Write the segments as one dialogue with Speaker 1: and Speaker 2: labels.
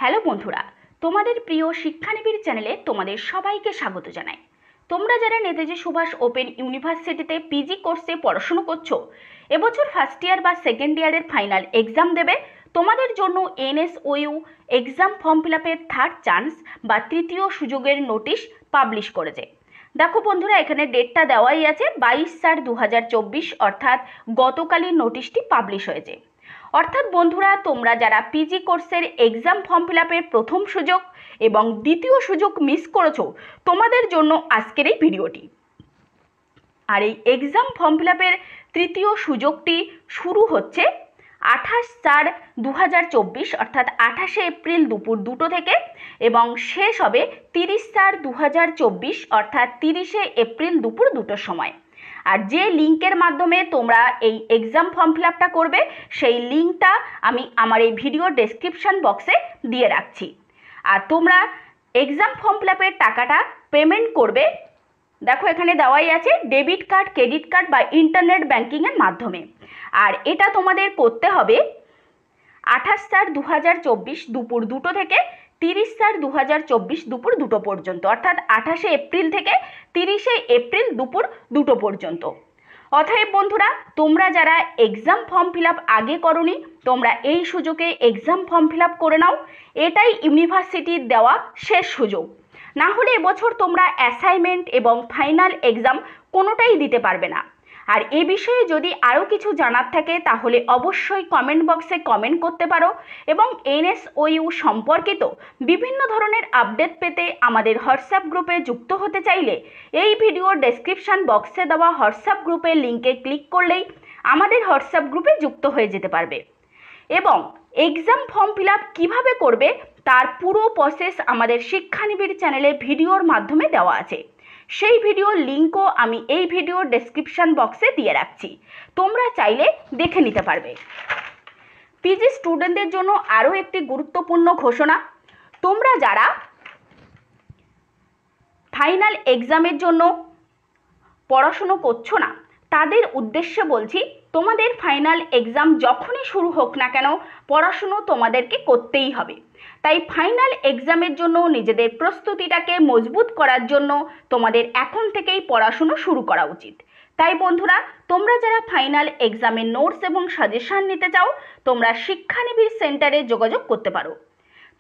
Speaker 1: Hello বন্ধুরা, তোমাদের প্রিয় শিক্ষানিবিড় চ্যানেলে তোমাদের সবাইকে স্বাগত জানাই। তোমরা যারা নেতাজি সুভাষ ওপেন ইউনিভার্সিটিতে পিজি কোর্সে পড়াশুনো করছো, এবছর ফার্স্ট ইয়ার বা সেকেন্ড ইয়ারের ফাইনাল এক্সাম দেবে, তোমাদের জন্য এনএসওইউ এক্সাম ফর্ম ফিল আপের থার্ড চান্স বা তৃতীয় সুযোগের নোটিশ পাবলিশ করেছে। দেখো বন্ধুরা, এখানে ডেটটা দেওয়াই আছে 22/4/2024, অর্থাৎ গতকালই নোটিশটি পাবলিশ হয়েছে। অর্থাৎ বন্ধুরা, তোমরা যারা পিজি কোর্সের এক্সাম ফর্ম ফিল আপের প্রথম সুযোগ এবং দ্বিতীয় সুযোগ মিস করেছো, তোমাদের জন্য আজকের এই ভিডিওটি। আর এই এক্সাম ফর্ম ফিল আপের তৃতীয় সুযোগটি শুরু হচ্ছে 28/4/2024, অর্থাৎ 28শে এপ্রিল দুপুর 2টো থেকে, এবং শেষ হবে 30/4/2024, অর্থাৎ 30শে এপ্রিল দুপুর 2টোর সময়। আর যে লিঙ্কের মাধ্যমে তোমরা এই এক্সাম ফর্ম ফিল আপটা করবে, সেই লিঙ্কটা আমি আমার এই ভিডিও ডেসক্রিপশান বক্সে দিয়ে রাখছি। আর তোমরা এক্সাম ফর্ম ফিল আপের টাকাটা পেমেন্ট করবে, দেখো এখানে দেওয়াই আছে, ডেবিট কার্ড, ক্রেডিট কার্ড বা ইন্টারনেট ব্যাঙ্কিংয়ের মাধ্যমে। আর এটা তোমাদের করতে হবে 28/4/2024 দুপুর 2টো থেকে 30/4/2024 দুপুর 2টো পর্যন্ত, অর্থাৎ 28শে এপ্রিল থেকে 30শে এপ্রিল দুপুর 2টো পর্যন্ত। অতএব বন্ধুরা, তোমরা যারা এক্সাম ফর্ম ফিল আপ আগে করোনি, তোমরা এই সুযোগে এক্সাম ফর্ম ফিল আপ করে নাও। এটাই ইউনিভার্সিটির দেওয়া শেষ সুযোগ। না হলে এবছর তোমরা অ্যাসাইনমেন্ট এবং ফাইনাল এক্সাম কোনোটাই দিতে পারবে না। আর এ বিষয়ে যদি আরও কিছু জানার থাকে তাহলে অবশ্যই কমেন্ট বক্সে কমেন্ট করতে পারো, এবং এনএসওইউ সম্পর্কিত বিভিন্ন ধরনের আপডেট পেতে আমাদের হোয়াটসঅ্যাপ গ্রুপে যুক্ত হতে চাইলে এই ভিডিওর ডেসক্রিপশান বক্সে দেওয়া হোয়াটসঅ্যাপ গ্রুপের লিঙ্কে ক্লিক করলেই আমাদের হোয়াটসঅ্যাপ গ্রুপে যুক্ত হয়ে যেতে পারবে। এবং এক্সাম ফর্ম ফিল আপ কীভাবে করবে তার পুরো প্রসেস আমাদের শিক্ষানিবিড় চ্যানেলে ভিডিওর মাধ্যমে দেওয়া আছে। সেই ভিডিওর লিঙ্কও আমি এই ভিডিওর ডেসক্রিপশান বক্সে দিয়ে রাখছি, তোমরা চাইলে দেখে নিতে পারবে। পিজি স্টুডেন্টদের জন্য আরও একটি গুরুত্বপূর্ণ ঘোষণা, তোমরা যারা ফাইনাল এক্সামের জন্য পড়াশুনো করছো না, তাদের উদ্দেশ্যে বলছি, তোমাদের ফাইনাল এক্সাম যখনই শুরু হোক না কেন, পড়াশুনো তোমাদেরকে করতেই হবে। তাই ফাইনাল এক্সামের জন্য নিজেদের প্রস্তুতিটাকে মজবুত করার জন্য তোমাদের এখন থেকেই পড়াশুনো শুরু করা উচিত। তাই বন্ধুরা, তোমরা যারা ফাইনাল এক্সামের নোটস এবং সাজেশান নিতে চাও, তোমরা শিক্ষানিবিড় সেন্টারে যোগাযোগ করতে পারো।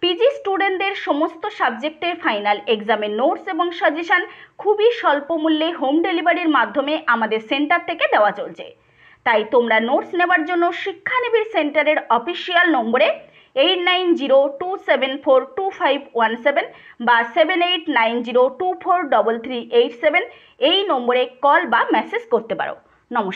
Speaker 1: পিজি স্টুডেন্টদের সমস্ত সাবজেক্টের ফাইনাল এক্সামের নোটস এবং সাজেশান খুবই স্বল্প মূল্যে হোম ডেলিভারির মাধ্যমে আমাদের সেন্টার থেকে দেওয়া চলছে। তাই তোমরা নোটস নেওয়ার জন্য শিক্ষানিবিড় সেন্টারের অফিসিয়াল নম্বরে 8902742517 বা 7890243387 এই নম্বরে কল বা মেসেজ করতে পারো। নমস্কার।